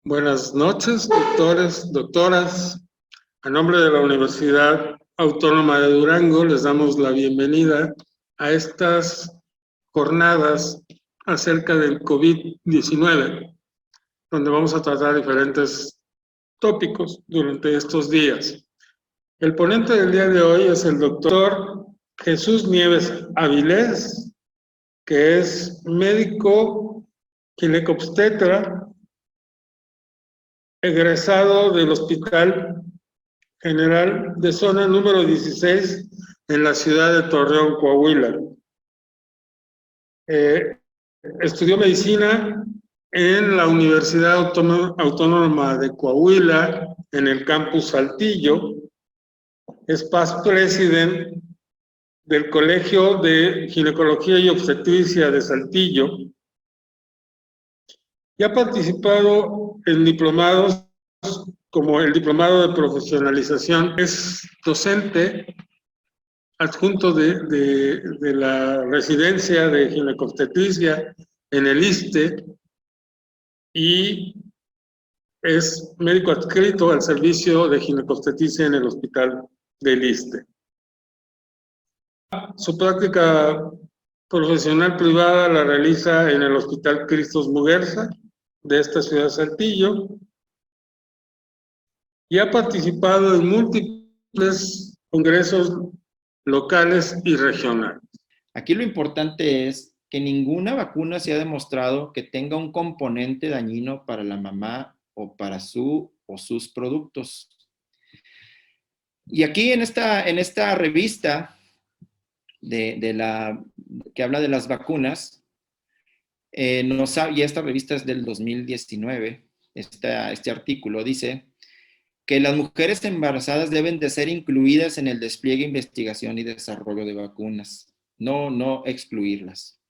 Buenas noches, doctores, doctoras. A nombre de la Universidad Autónoma de Durango, les damos la bienvenida a estas jornadas acerca del COVID-19, donde vamos a tratar diferentes tópicos durante estos días. El ponente del día de hoy es el doctor Jesús Nieves Avilés, que es médico ginecobstetra, egresado del Hospital General de Zona número 16 en la ciudad de Torreón, Coahuila. Estudió medicina en la Universidad Autónoma de Coahuila, en el campus Saltillo. Es past president del Colegio de Ginecología y Obstetricia de Saltillo y ha participado en diplomados como el diplomado de profesionalización. Es docente adjunto de la residencia de ginecobstetricia en el ISSSTE y es médico adscrito al servicio de ginecobstetricia en el hospital del ISSSTE. Su práctica profesional privada la realiza en el Hospital Cristos Muguerza de esta ciudad de Saltillo y ha participado en múltiples congresos locales y regionales. Aquí lo importante es que ninguna vacuna se ha demostrado que tenga un componente dañino para la mamá o para su o sus productos. Y aquí en esta revista que habla de las vacunas, y esta revista es del 2019, este artículo dice que las mujeres embarazadas deben de ser incluidas en el despliegue, investigación y desarrollo de vacunas, no excluirlas.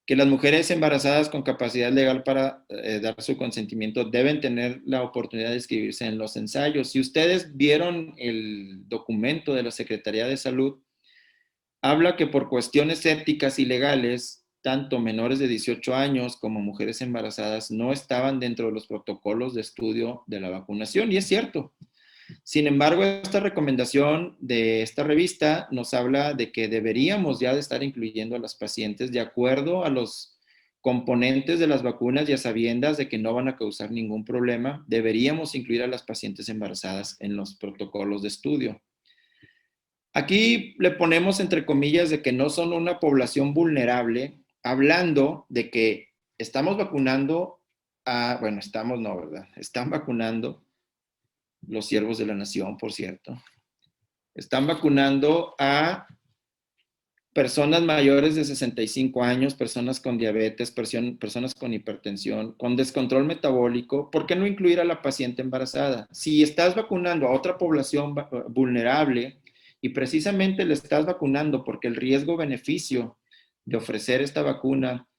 Que las mujeres embarazadas con capacidad legal para dar su consentimiento deben tener la oportunidad de inscribirse en los ensayos. Si ustedes vieron el documento de la Secretaría de Salud, habla que por cuestiones éticas y legales, tanto menores de 18 años como mujeres embarazadas no estaban dentro de los protocolos de estudio de la vacunación, y es cierto. Sin embargo, esta recomendación de esta revista nos habla de que deberíamos ya de estar incluyendo a las pacientes de acuerdo a los componentes de las vacunas y a sabiendas de que no van a causar ningún problema. Deberíamos incluir a las pacientes embarazadas en los protocolos de estudio. Aquí le ponemos entre comillas de que no son una población vulnerable, hablando de que estamos vacunando están vacunando los siervos de la nación, por cierto. Están vacunando a personas mayores de 65 años, personas con diabetes, personas con hipertensión, con descontrol metabólico. ¿Por qué no incluir a la paciente embarazada? Si estás vacunando a otra población vulnerable y precisamente le estás vacunando porque el riesgo-beneficio de ofrecer esta vacuna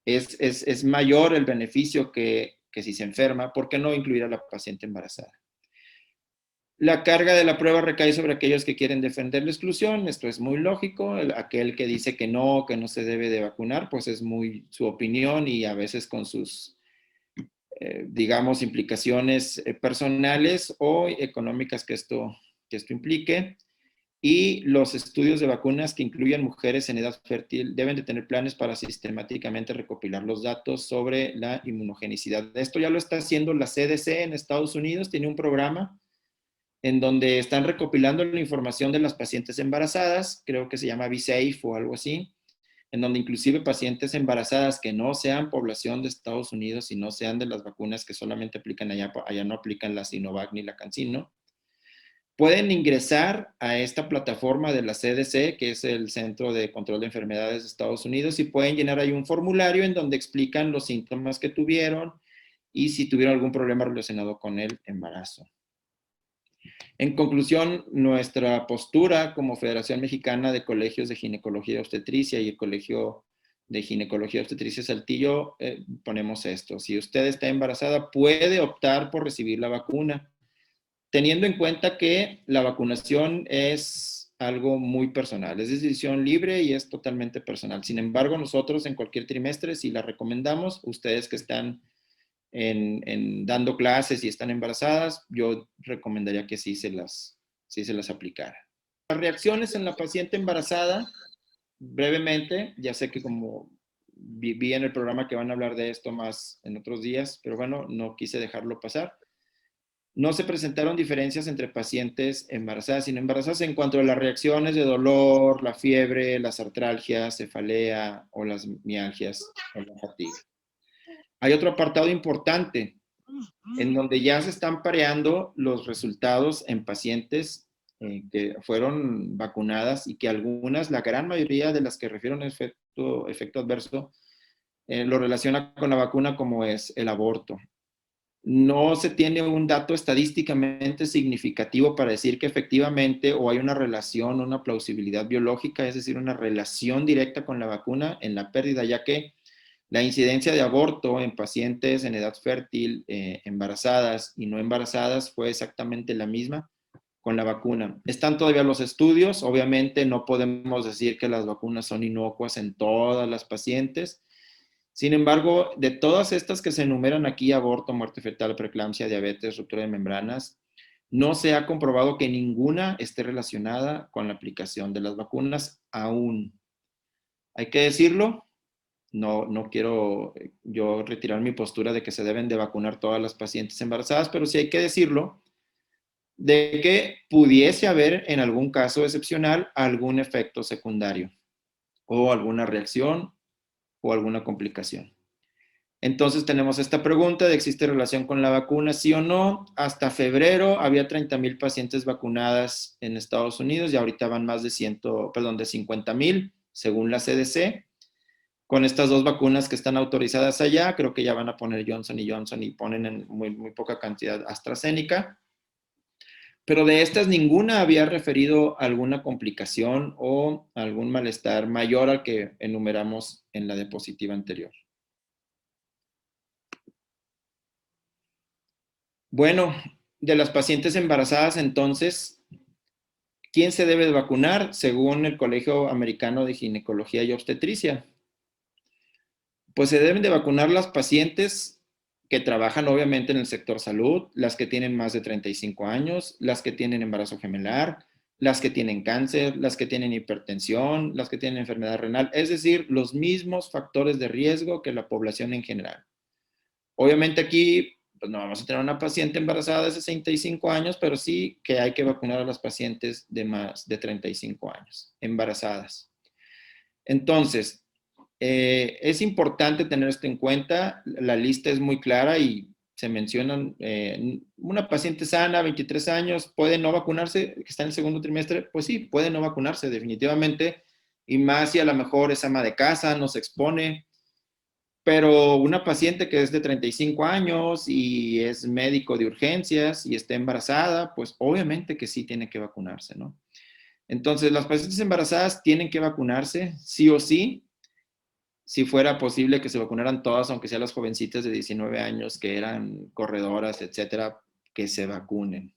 es mayor el beneficio que si se enferma, ¿por qué no incluir a la paciente embarazada? La carga de la prueba recae sobre aquellos que quieren defender la exclusión. Esto es muy lógico. Aquel que dice que no se debe de vacunar, pues es muy su opinión y a veces con sus, digamos, implicaciones personales o económicas que esto implique. Y los estudios de vacunas que incluyan mujeres en edad fértil deben de tener planes para sistemáticamente recopilar los datos sobre la inmunogenicidad. Esto ya lo está haciendo la CDC en Estados Unidos. Tiene un programa en donde están recopilando la información de las pacientes embarazadas, creo que se llama BeSafe o algo así, en donde inclusive pacientes embarazadas que no sean población de Estados Unidos y no sean de las vacunas que solamente aplican allá no aplican la Sinovac ni la CanSino, pueden ingresar a esta plataforma de la CDC, que es el Centro de Control de Enfermedades de Estados Unidos, y pueden llenar ahí un formulario en donde explican los síntomas que tuvieron y si tuvieron algún problema relacionado con el embarazo. En conclusión, nuestra postura como Federación Mexicana de Colegios de Ginecología y Obstetricia y el Colegio de Ginecología y Obstetricia Saltillo, ponemos esto. Si usted está embarazada, puede optar por recibir la vacuna, teniendo en cuenta que la vacunación es algo muy personal, es decisión libre y es totalmente personal. Sin embargo, nosotros en cualquier trimestre, si la recomendamos, ustedes que están dando clases y están embarazadas, yo recomendaría que sí se las aplicara. Las reacciones en la paciente embarazada, brevemente, ya sé que como vi en el programa que van a hablar de esto más en otros días, pero bueno, no quise dejarlo pasar. No se presentaron diferencias entre pacientes embarazadas y no embarazadas en cuanto a las reacciones de dolor, la fiebre, las artralgias, cefalea o las mialgias o la fatiga. Hay otro apartado importante en donde ya se están pareando los resultados en pacientes que fueron vacunadas y que algunas, la gran mayoría de las que refieren efecto adverso, lo relaciona con la vacuna como es el aborto. No se tiene un dato estadísticamente significativo para decir que efectivamente o hay una relación, una plausibilidad biológica, es decir, una relación directa con la vacuna en la pérdida, ya que la incidencia de aborto en pacientes en edad fértil, embarazadas y no embarazadas fue exactamente la misma con la vacuna. Están todavía los estudios, obviamente no podemos decir que las vacunas son inocuas en todas las pacientes. Sin embargo, de todas estas que se enumeran aquí, aborto, muerte fetal, preeclampsia, diabetes, ruptura de membranas, no se ha comprobado que ninguna esté relacionada con la aplicación de las vacunas aún. Hay que decirlo, no quiero yo retirar mi postura de que se deben de vacunar todas las pacientes embarazadas, pero sí hay que decirlo de que pudiese haber en algún caso excepcional algún efecto secundario o alguna reacción o alguna complicación. Entonces tenemos esta pregunta de ¿existe relación con la vacuna? Sí o no. Hasta febrero había 30,000 pacientes vacunadas en Estados Unidos y ahorita van más de 50,000 según la CDC. Con estas dos vacunas que están autorizadas allá, creo que ya van a poner Johnson y Johnson y ponen en muy poca cantidad AstraZeneca. Pero de estas ninguna había referido alguna complicación o algún malestar mayor al que enumeramos en la diapositiva anterior. Bueno, de las pacientes embarazadas, entonces, ¿quién se debe de vacunar? Según el Colegio Americano de Ginecología y Obstetricia. Pues se deben de vacunar las pacientes que trabajan obviamente en el sector salud, las que tienen más de 35 años, las que tienen embarazo gemelar, las que tienen cáncer, las que tienen hipertensión, las que tienen enfermedad renal, es decir, los mismos factores de riesgo que la población en general. Obviamente aquí pues no vamos a tener una paciente embarazada de 65 años, pero sí que hay que vacunar a las pacientes de más de 35 años, embarazadas. Entonces, es importante tener esto en cuenta. La lista es muy clara y se mencionan, una paciente sana, 23 años, ¿puede no vacunarse? Que está en el segundo trimestre. Pues sí, puede no vacunarse definitivamente. Y más si a lo mejor es ama de casa, no se expone. Pero una paciente que es de 35 años y es médico de urgencias y está embarazada, pues obviamente que sí tiene que vacunarse, ¿no? Entonces, las pacientes embarazadas tienen que vacunarse, sí o sí, si fuera posible que se vacunaran todas, aunque sean las jovencitas de 19 años que eran corredoras, etcétera, que se vacunen.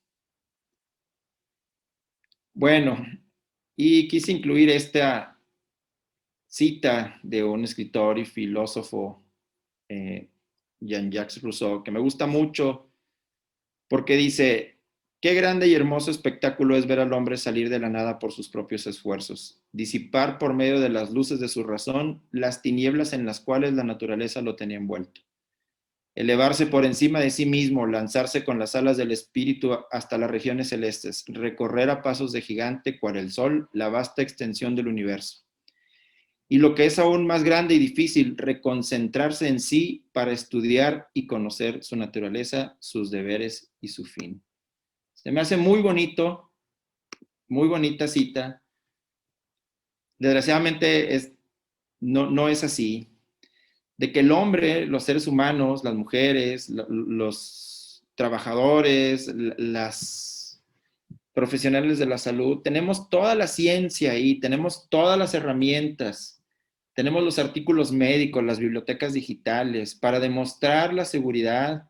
Bueno, y quise incluir esta cita de un escritor y filósofo, Jean-Jacques Rousseau, que me gusta mucho porque dice, qué grande y hermoso espectáculo es ver al hombre salir de la nada por sus propios esfuerzos, disipar por medio de las luces de su razón las tinieblas en las cuales la naturaleza lo tenía envuelto, elevarse por encima de sí mismo, lanzarse con las alas del espíritu hasta las regiones celestes, recorrer a pasos de gigante cual el sol la vasta extensión del universo. Y lo que es aún más grande y difícil, reconcentrarse en sí para estudiar y conocer su naturaleza, sus deberes y su fin. Se me hace muy bonito, muy bonita cita. Desgraciadamente no es así. De que el hombre, los seres humanos, las mujeres, los trabajadores, las profesionales de la salud, tenemos toda la ciencia ahí, tenemos todas las herramientas. Tenemos los artículos médicos, las bibliotecas digitales para demostrar la seguridad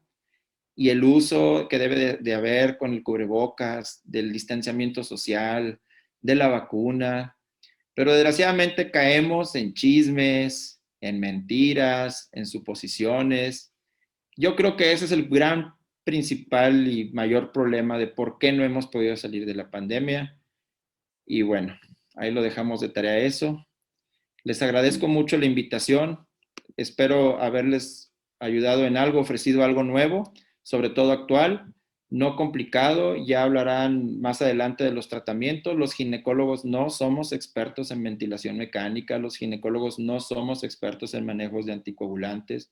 y el uso que debe de haber con el cubrebocas, del distanciamiento social, de la vacuna. Pero desgraciadamente caemos en chismes, en mentiras, en suposiciones yo creo que ese es el gran principal y mayor problema de por qué no hemos podido salir de la pandemia. Y bueno, ahí lo dejamos de tarea eso. Les agradezco mucho la invitación. Espero haberles ayudado en algo, ofrecido algo nuevo, sobre todo actual, no complicado. Ya hablarán más adelante de los tratamientos. Los ginecólogos no somos expertos en ventilación mecánica, los ginecólogos no somos expertos en manejos de anticoagulantes,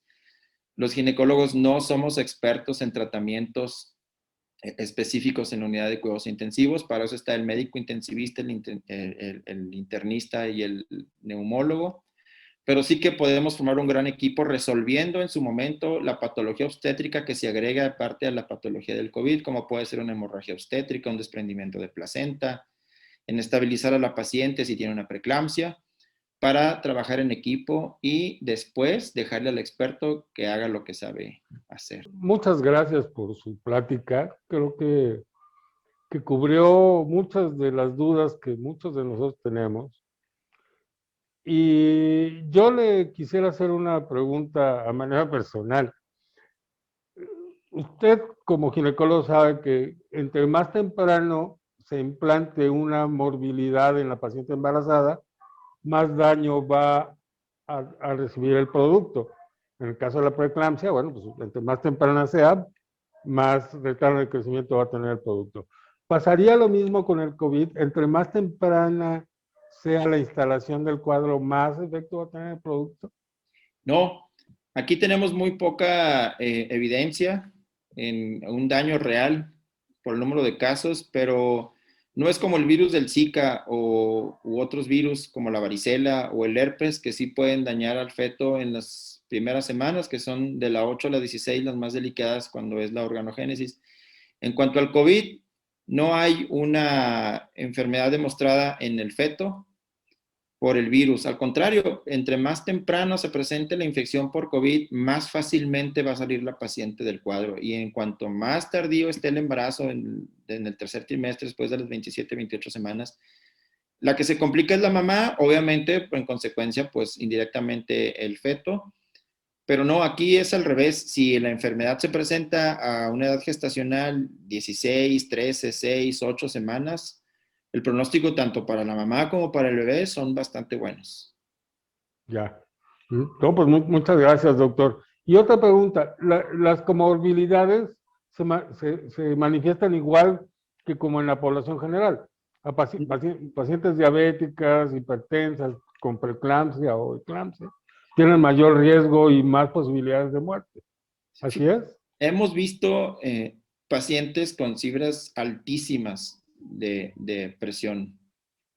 los ginecólogos no somos expertos en tratamientos específicos en la unidad de cuidados intensivos. Para eso está el médico intensivista, el internista y el neumólogo. Pero sí que podemos formar un gran equipo resolviendo en su momento la patología obstétrica que se agrega aparte a la patología del COVID, como puede ser una hemorragia obstétrica, un desprendimiento de placenta, en estabilizar a la paciente si tiene una preeclampsia, para trabajar en equipo y después dejarle al experto que haga lo que sabe hacer. Muchas gracias por su plática. Creo que cubrió muchas de las dudas que muchos de nosotros tenemos. Y yo le quisiera hacer una pregunta a manera personal. Usted como ginecólogo sabe que entre más temprano se implante una morbilidad en la paciente embarazada, más daño va a recibir el producto. En el caso de la preeclampsia, bueno, pues entre más temprana sea, más retardo de crecimiento va a tener el producto. ¿Pasaría lo mismo con el COVID? Entre más temprana sea la instalación del cuadro, más efecto va a tener el producto. No, aquí tenemos muy poca evidencia en un daño real por el número de casos, pero no es como el virus del Zika u otros virus como la varicela o el herpes que sí pueden dañar al feto en las primeras semanas, que son de la 8 a la 16 las más delicadas cuando es la organogénesis. En cuanto al COVID, no hay una enfermedad demostrada en el feto por el virus. Al contrario, entre más temprano se presente la infección por COVID, más fácilmente va a salir la paciente del cuadro. Y en cuanto más tardío esté el embarazo en el tercer trimestre, después de las 27, 28 semanas, la que se complica es la mamá, obviamente, en consecuencia, pues indirectamente el feto. Pero no, aquí es al revés. Si la enfermedad se presenta a una edad gestacional 16, 13, 6, 8 semanas, el pronóstico tanto para la mamá como para el bebé son bastante buenos. Ya. No, pues muchas gracias, doctor. Y otra pregunta, ¿las comorbilidades se manifiestan igual que como en la población general? A pacientes diabéticas, hipertensas, con preeclampsia o eclampsia, tienen mayor riesgo y más posibilidades de muerte. ¿Así es? Hemos visto pacientes con cifras altísimas de presión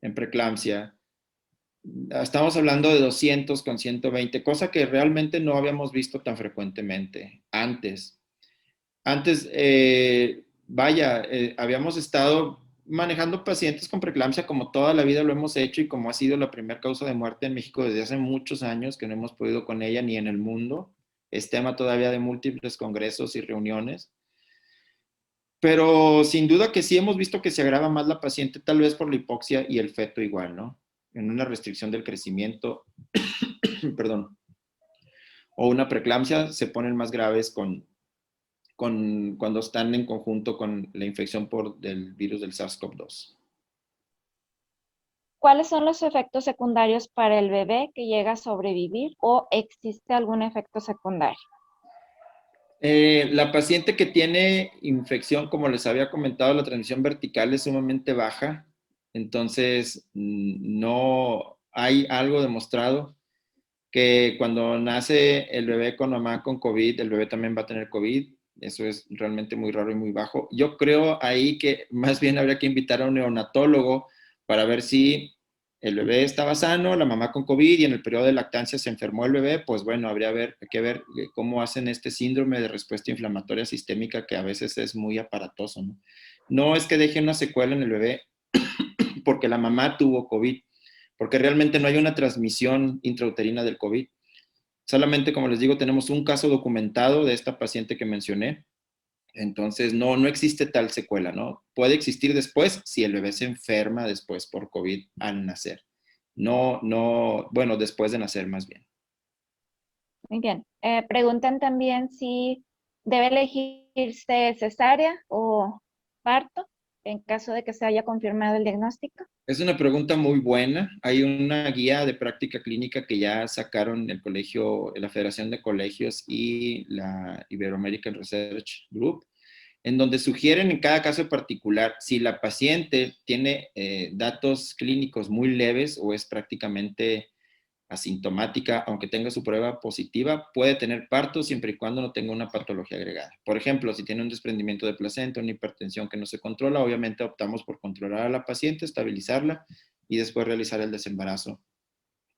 en preeclampsia. Estamos hablando de 200 con 120, cosa que realmente no habíamos visto tan frecuentemente antes. Antes, habíamos estado manejando pacientes con preeclampsia como toda la vida lo hemos hecho y como ha sido la primera causa de muerte en México desde hace muchos años que no hemos podido con ella ni en el mundo. Es tema todavía de múltiples congresos y reuniones. Pero sin duda que sí hemos visto que se agrava más la paciente, tal vez por la hipoxia y el feto igual, ¿no? En una restricción del crecimiento, perdón, o una preeclampsia se ponen más graves cuando están en conjunto con la infección del virus del SARS-CoV-2. ¿Cuáles son los efectos secundarios para el bebé que llega a sobrevivir o existe algún efecto secundario? La paciente que tiene infección, como les había comentado, la transmisión vertical es sumamente baja, entonces no hay algo demostrado que cuando nace el bebé con mamá con COVID, el bebé también va a tener COVID. Eso es realmente muy raro y muy bajo. Yo creo ahí que más bien habría que invitar a un neonatólogo para ver si el bebé estaba sano, la mamá con COVID y en el periodo de lactancia se enfermó el bebé, pues bueno, habría que ver cómo hacen este síndrome de respuesta inflamatoria sistémica que a veces es muy aparatoso, ¿no? No es que deje una secuela en el bebé porque la mamá tuvo COVID, porque realmente no hay una transmisión intrauterina del COVID. Solamente, como les digo, tenemos un caso documentado de esta paciente que mencioné. Entonces, no existe tal secuela, ¿no? Puede existir después si el bebé se enferma después por COVID al nacer. Bueno, después de nacer más bien. Muy bien. Preguntan también si ¿Debe elegirse cesárea o parto en caso de que se haya confirmado el diagnóstico? Es una pregunta muy buena. Hay una guía de práctica clínica que ya sacaron el colegio, la Federación de Colegios y la Iberoamerican Research Group, en donde sugieren en cada caso particular, si la paciente tiene datos clínicos muy leves o es prácticamente asintomática, aunque tenga su prueba positiva, puede tener parto siempre y cuando no tenga una patología agregada. Por ejemplo, si tiene un desprendimiento de placenta, una hipertensión que no se controla, obviamente optamos por controlar a la paciente, estabilizarla y después realizar el desembarazo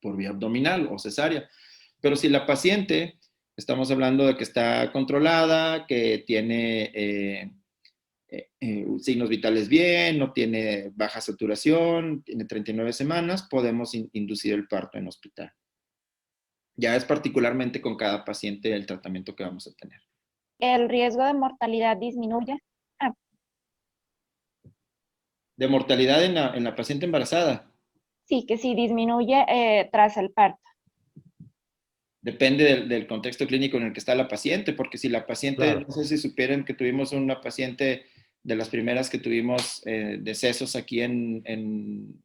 por vía abdominal o cesárea. Pero si la paciente, estamos hablando de que está controlada, que tiene signos vitales bien, no tiene baja saturación, tiene 39 semanas, podemos inducir el parto en hospital. Ya es particularmente con cada paciente el tratamiento que vamos a tener. ¿El riesgo de mortalidad disminuye? Ah, De mortalidad en la paciente embarazada, sí, que sí disminuye tras el parto. depende del contexto clínico en el que está la paciente, porque si la paciente, Claro. no sé si supieran que tuvimos una paciente de las primeras que tuvimos decesos aquí en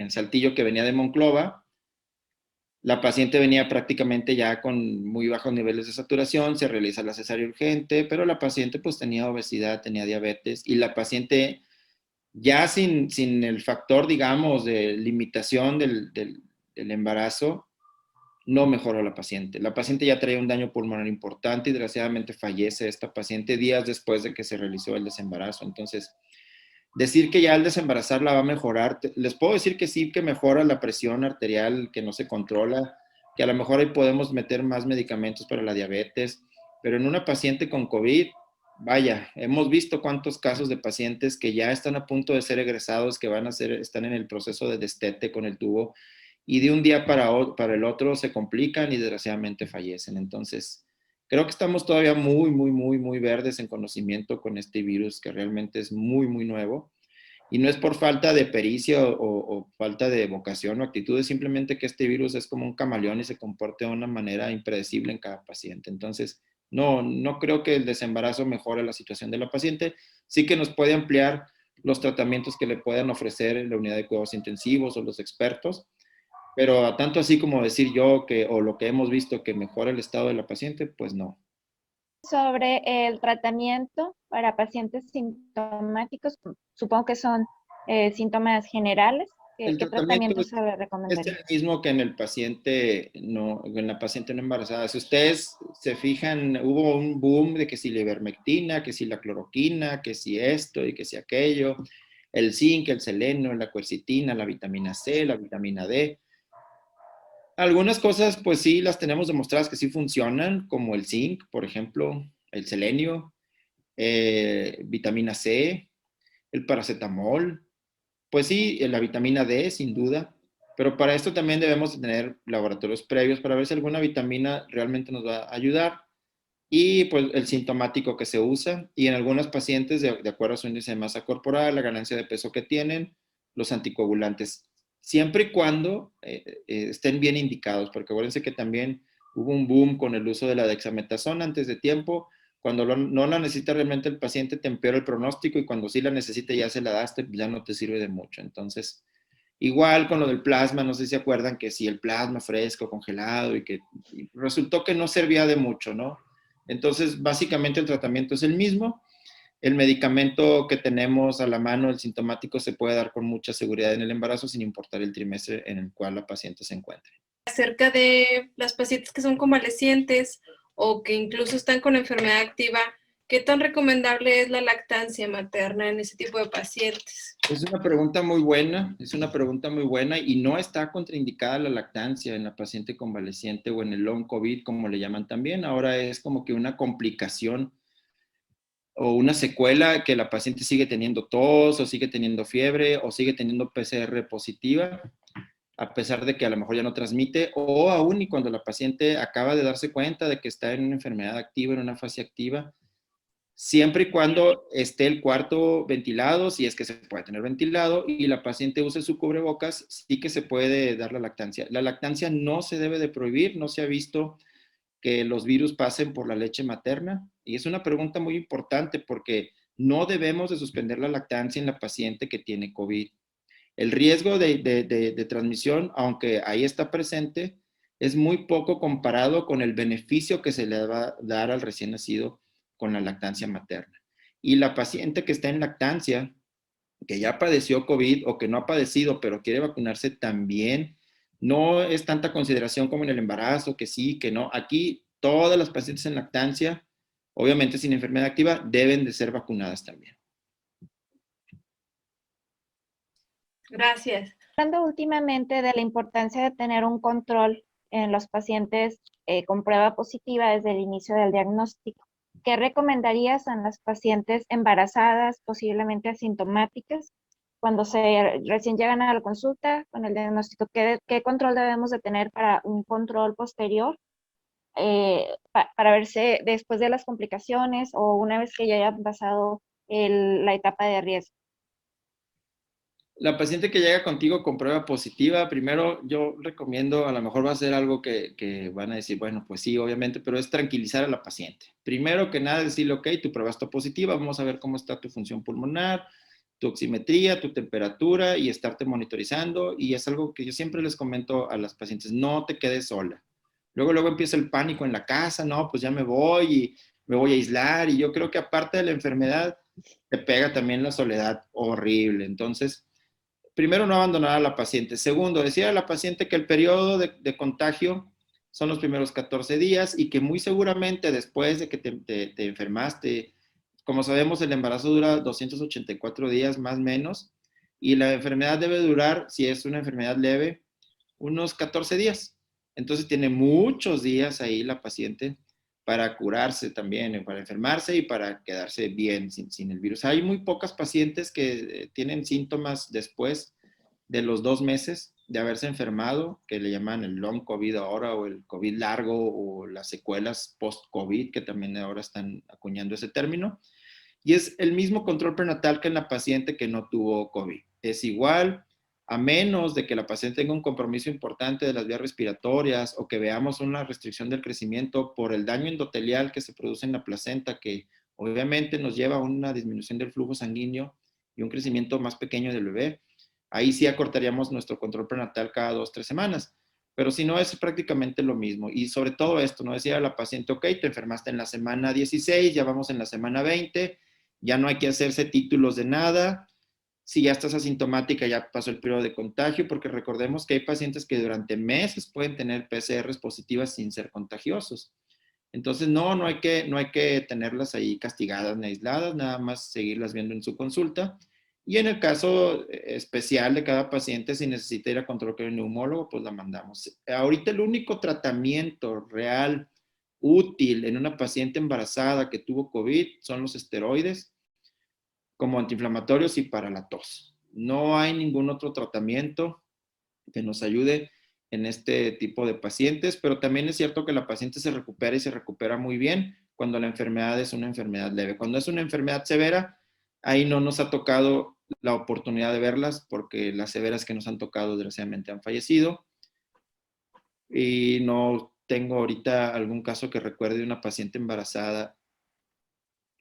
Saltillo, que venía de Monclova. La paciente venía prácticamente ya con muy bajos niveles de saturación, se realiza la cesárea urgente, pero la paciente pues tenía obesidad, tenía diabetes y la paciente ya sin el factor, digamos, de limitación del embarazo, no mejoró la paciente. La paciente ya traía un daño pulmonar importante y desgraciadamente fallece esta paciente días después de que se realizó el desembarazo. Entonces, decir que ya al desembarazarla va a mejorar, les puedo decir que sí, que mejora la presión arterial, que no se controla, que a lo mejor ahí podemos meter más medicamentos para la diabetes, pero en una paciente con COVID, vaya, hemos visto cuántos casos de pacientes que ya están a punto de ser egresados, que están en el proceso de destete con el tubo, y de un día para el otro se complican y desgraciadamente fallecen. Entonces, creo que estamos todavía muy verdes en conocimiento con este virus que realmente es muy nuevo. Y no es por falta de pericia o falta de vocación o actitud, es simplemente que este virus es como un camaleón y se comporta de una manera impredecible en cada paciente. Entonces, no creo que el desembarazo mejore la situación de la paciente. Sí que nos puede ampliar los tratamientos que le puedan ofrecer en la unidad de cuidados intensivos o los expertos, pero a tanto así como decir yo que, o lo que hemos visto que mejora el estado de la paciente, pues no. Sobre el tratamiento para pacientes sintomáticos, supongo que son síntomas generales. ¿Qué, El qué tratamiento tratamiento se le es el recomendaría? mismo que en el paciente no, en la paciente no embarazada. Si ustedes se fijan, hubo un boom de que si la ivermectina, que si la cloroquina, que si esto y que si aquello, el zinc, el selenio, la quercetina, la vitamina C, la vitamina D. Algunas cosas, pues sí, las tenemos demostradas que sí funcionan, como el zinc, por ejemplo, el selenio, vitamina C, el paracetamol, pues sí, la vitamina D, sin duda, pero para esto también debemos tener laboratorios previos para ver si alguna vitamina realmente nos va a ayudar y pues el sintomático que se usa y en algunos pacientes, de acuerdo a su índice de masa corporal, la ganancia de peso que tienen, los anticoagulantes, siempre y cuando estén bien indicados, porque acuérdense que también hubo un boom con el uso de la dexametasona antes de tiempo. Cuando no la necesita realmente el paciente, te empeora el pronóstico y cuando sí la necesita ya se la daste, ya no te sirve de mucho. Entonces, igual con lo del plasma, no sé si se acuerdan que si el plasma fresco, congelado y resultó que no servía de mucho, ¿no? Entonces, básicamente el tratamiento es el mismo. El medicamento que tenemos a la mano, el sintomático, se puede dar con mucha seguridad en el embarazo sin importar el trimestre en el cual la paciente se encuentre. Acerca de las pacientes que son convalecientes o que incluso están con enfermedad activa, ¿qué tan recomendable es la lactancia materna en ese tipo de pacientes? Es una pregunta muy buena y no está contraindicada la lactancia en la paciente convaleciente o en el long COVID, como le llaman también. Ahora es como que una complicación o una secuela que la paciente sigue teniendo tos o sigue teniendo fiebre o sigue teniendo PCR positiva, a pesar de que a lo mejor ya no transmite, o aún y cuando la paciente acaba de darse cuenta de que está en una enfermedad activa, en una fase activa, siempre y cuando esté el cuarto ventilado, si es que se puede tener ventilado, y la paciente use su cubrebocas, sí que se puede dar la lactancia. La lactancia no se debe de prohibir, no se ha visto que los virus pasen por la leche materna? Y es una pregunta muy importante porque no debemos de suspender la lactancia en la paciente que tiene COVID. El riesgo de transmisión, aunque ahí está presente, es muy poco comparado con el beneficio que se le va a dar al recién nacido con la lactancia materna. Y la paciente que está en lactancia, que ya padeció COVID o que no ha padecido, pero quiere vacunarse también, no es tanta consideración como en el embarazo, que sí, que no. Aquí todas las pacientes en lactancia, obviamente sin enfermedad activa, deben de ser vacunadas también. Gracias. Hablando últimamente de la importancia de tener un control en los pacientes con prueba positiva desde el inicio del diagnóstico, ¿qué recomendarías a las pacientes embarazadas, posiblemente asintomáticas, cuando recién llegan a la consulta con el diagnóstico? ¿Qué control debemos de tener para un control posterior? Para verse después de las complicaciones o una vez que ya haya pasado la etapa de riesgo. La paciente que llega contigo con prueba positiva, primero yo recomiendo, a lo mejor va a ser algo que van a decir, bueno, pues sí, obviamente, pero es tranquilizar a la paciente. Primero que nada, decirle, ok, tu prueba está positiva, vamos a ver cómo está tu función pulmonar, tu oximetría, tu temperatura y estarte monitorizando. Y es algo que yo siempre les comento a las pacientes, no te quedes sola. Luego empieza el pánico en la casa, no, pues ya me voy y me voy a aislar. Y yo creo que aparte de la enfermedad, te pega también la soledad horrible. Entonces, primero, no abandonar a la paciente. Segundo, decir a la paciente que el periodo de contagio son los primeros 14 días y que muy seguramente después de que te enfermaste, como sabemos, el embarazo dura 284 días más o menos y la enfermedad debe durar, si es una enfermedad leve, unos 14 días. Entonces tiene muchos días ahí la paciente para curarse también, para enfermarse y para quedarse bien sin el virus. Hay muy pocas pacientes que tienen síntomas después de los 2 meses de haberse enfermado, que le llaman el long COVID ahora o el COVID largo o las secuelas post-COVID, que también ahora están acuñando ese término. Y es el mismo control prenatal que en la paciente que no tuvo COVID. Es igual, a menos de que la paciente tenga un compromiso importante de las vías respiratorias o que veamos una restricción del crecimiento por el daño endotelial que se produce en la placenta, que obviamente nos lleva a una disminución del flujo sanguíneo y un crecimiento más pequeño del bebé. Ahí sí acortaríamos nuestro control prenatal cada 2 o 3 semanas. Pero si no, es prácticamente lo mismo. Y sobre todo esto, no decía a la paciente, ok, te enfermaste en la semana 16, ya vamos en la semana 20, ya no hay que hacerse títulos de nada. Si ya estás asintomática, ya pasó el periodo de contagio, porque recordemos que hay pacientes que durante meses pueden tener PCRs positivas sin ser contagiosos. Entonces, no hay que tenerlas ahí castigadas ni aisladas, nada más seguirlas viendo en su consulta. Y en el caso especial de cada paciente, si necesita ir a control con el neumólogo, pues la mandamos. Ahorita el único tratamiento real, útil en una paciente embarazada que tuvo COVID son los esteroides como antiinflamatorios y para la tos. No hay ningún otro tratamiento que nos ayude en este tipo de pacientes, pero también es cierto que la paciente se recupera y se recupera muy bien cuando la enfermedad es una enfermedad leve. Cuando es una enfermedad severa, ahí no nos ha tocado la oportunidad de verlas porque las severas que nos han tocado desgraciadamente han fallecido y no tengo ahorita algún caso que recuerde de una paciente embarazada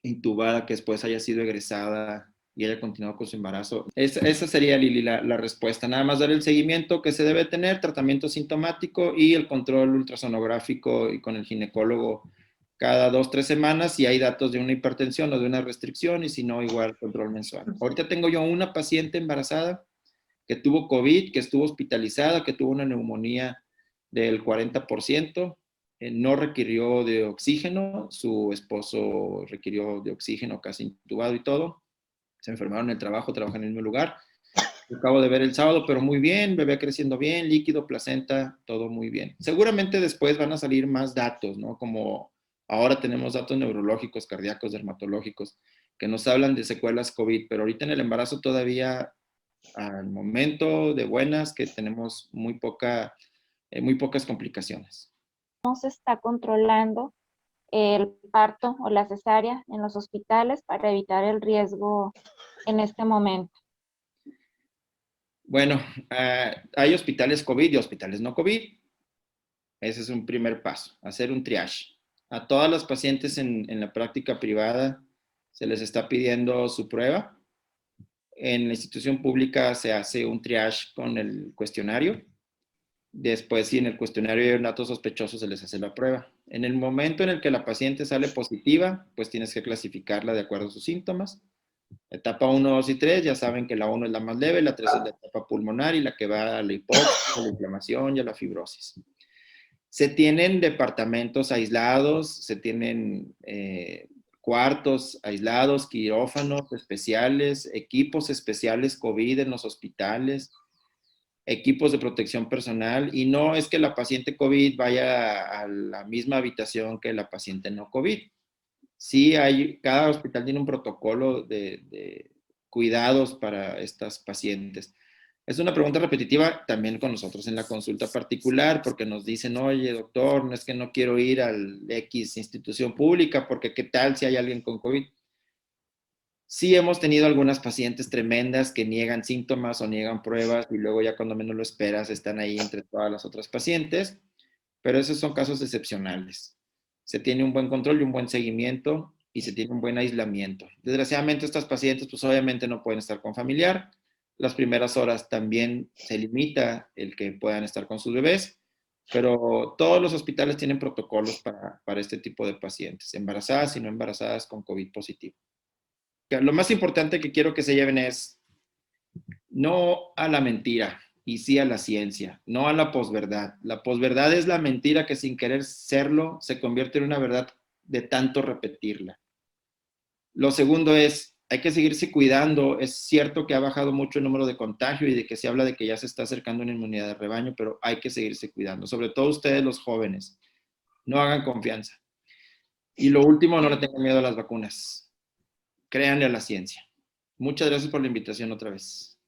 intubada que después haya sido egresada y haya continuado con su embarazo. Esa sería, Lili, la respuesta. Nada más dar el seguimiento que se debe tener, tratamiento sintomático y el control ultrasonográfico y con el ginecólogo cada 2 o 3 semanas si hay datos de una hipertensión o de una restricción y si no, igual control mensual. Ahorita tengo yo una paciente embarazada que tuvo COVID, que estuvo hospitalizada, que tuvo una neumonía del 40%, no requirió de oxígeno, su esposo requirió de oxígeno casi intubado y todo, se enfermaron en el trabajo, trabajan en el mismo lugar. Lo acabo de ver el sábado, pero muy bien, bebé creciendo bien, líquido, placenta, todo muy bien. Seguramente después van a salir más datos, ¿no? Como ahora tenemos datos neurológicos, cardíacos, dermatológicos, que nos hablan de secuelas COVID, pero ahorita en el embarazo todavía, al momento de buenas, que tenemos muy pocas complicaciones. No se está controlando el parto o la cesárea en los hospitales para evitar el riesgo en este momento. Bueno, hay hospitales COVID y hospitales no COVID. Ese es un primer paso, hacer un triage. A todas las pacientes en la práctica privada se les está pidiendo su prueba. En la institución pública se hace un triage con el cuestionario. Después, si en el cuestionario hay un dato sospechoso, se les hace la prueba. En el momento en el que la paciente sale positiva, pues tienes que clasificarla de acuerdo a sus síntomas. Etapa 1, 2 y 3, ya saben que la 1 es la más leve, la 3 es la etapa pulmonar y la que va a la hipoxia, a la inflamación y a la fibrosis. Se tienen departamentos aislados, se tienen cuartos aislados, quirófanos especiales, equipos especiales COVID en los hospitales, equipos de protección personal, y no es que la paciente COVID vaya a la misma habitación que la paciente no COVID. Sí cada hospital tiene un protocolo de cuidados para estas pacientes. Es una pregunta repetitiva también con nosotros en la consulta particular, porque nos dicen, oye, doctor, no es que no quiero ir al X institución pública, porque qué tal si hay alguien con COVID. Sí hemos tenido algunas pacientes tremendas que niegan síntomas o niegan pruebas y luego ya cuando menos lo esperas están ahí entre todas las otras pacientes, pero esos son casos excepcionales. Se tiene un buen control y un buen seguimiento y se tiene un buen aislamiento. Desgraciadamente estas pacientes pues obviamente no pueden estar con familiar. Las primeras horas también se limita el que puedan estar con sus bebés, pero todos los hospitales tienen protocolos para este tipo de pacientes, embarazadas y no embarazadas con COVID positivo. Lo más importante que quiero que se lleven es no a la mentira y sí a la ciencia, no a la posverdad. La posverdad es la mentira que sin querer serlo se convierte en una verdad de tanto repetirla. Lo segundo es, hay que seguirse cuidando. Es cierto que ha bajado mucho el número de contagio y de que se habla de que ya se está acercando una inmunidad de rebaño, pero hay que seguirse cuidando, sobre todo ustedes los jóvenes. No hagan confianza. Y lo último, no le tengan miedo a las vacunas. Créanle a la ciencia. Muchas gracias por la invitación otra vez.